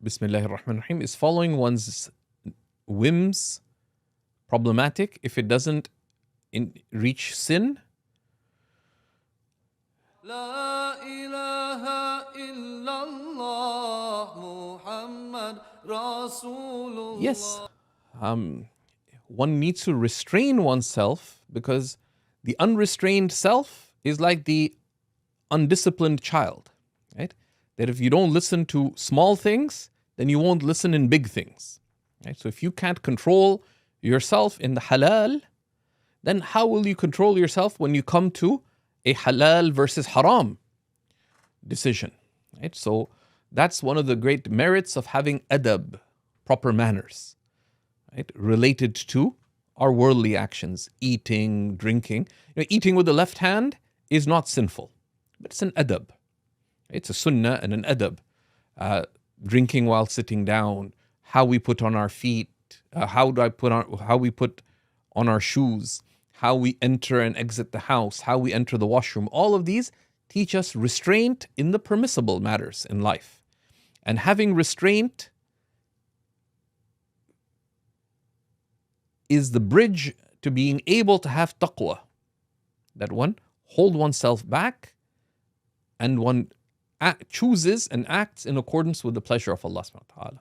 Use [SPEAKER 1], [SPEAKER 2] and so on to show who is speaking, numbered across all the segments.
[SPEAKER 1] Bismillahir Rahmanir Rahim, is following one's whims problematic if it doesn't reach sin?
[SPEAKER 2] La ilaha illallah Muhammad Rasulullah.
[SPEAKER 1] Yes. One needs to restrain oneself, because the unrestrained self is like the undisciplined child, right? That if you don't listen to small things, then you won't listen in big things, right? So if you can't control yourself in the halal, then how will you control yourself when you come to a halal versus haram decision, right? So that's one of the great merits of having adab, proper manners, right? Related to our worldly actions, eating, drinking. Eating with the left hand is not sinful, but it's an adab. It's a sunnah and an adab. Drinking while sitting down, how we put on our feet, how we put on our shoes, how we enter and exit the house, how we enter the washroom. All of these teach us restraint in the permissible matters in life. And having restraint is the bridge to being able to have taqwa. That one hold oneself back and one chooses and acts in accordance with the pleasure of Allah subhanahu wa ta'ala.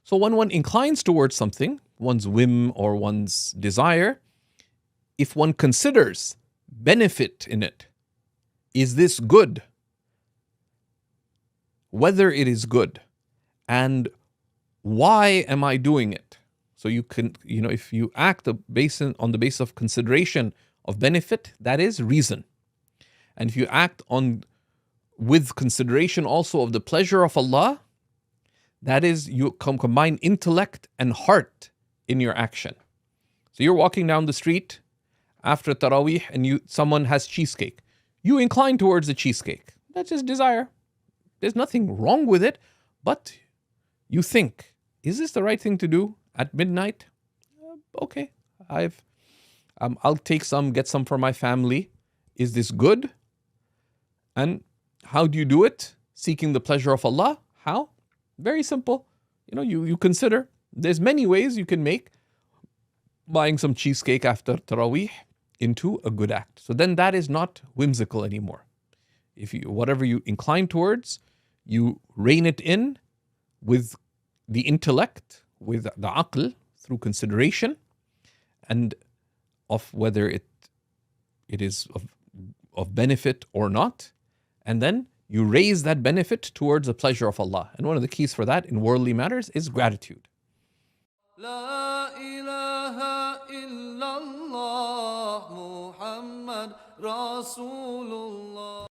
[SPEAKER 1] So when one inclines towards something, one's whim or one's desire, if one considers benefit in it, is this good? Whether it is good, and why am I doing it? So you can, if you act on the basis of consideration of benefit, that is reason. And if you act with consideration also of the pleasure of Allah, that is, you combine intellect and heart in your action. So you're walking down the street after Taraweeh and someone has cheesecake. You incline towards the cheesecake. That's just desire. There's nothing wrong with it, but you think, is this the right thing to do at midnight? Okay, I'll take some, get some for my family. Is this good? And how do you do it? Seeking the pleasure of Allah. How? Very simple. You consider. There's many ways you can make buying some cheesecake after Taraweeh into a good act. So then that is not whimsical anymore. Whatever you incline towards, you rein it in with the intellect, with the aql, through consideration, and of whether it is of benefit or not. And then you raise that benefit towards the pleasure of Allah. And one of the keys for that in worldly matters is gratitude.
[SPEAKER 2] La ilaha illallah Muhammad Rasulullah.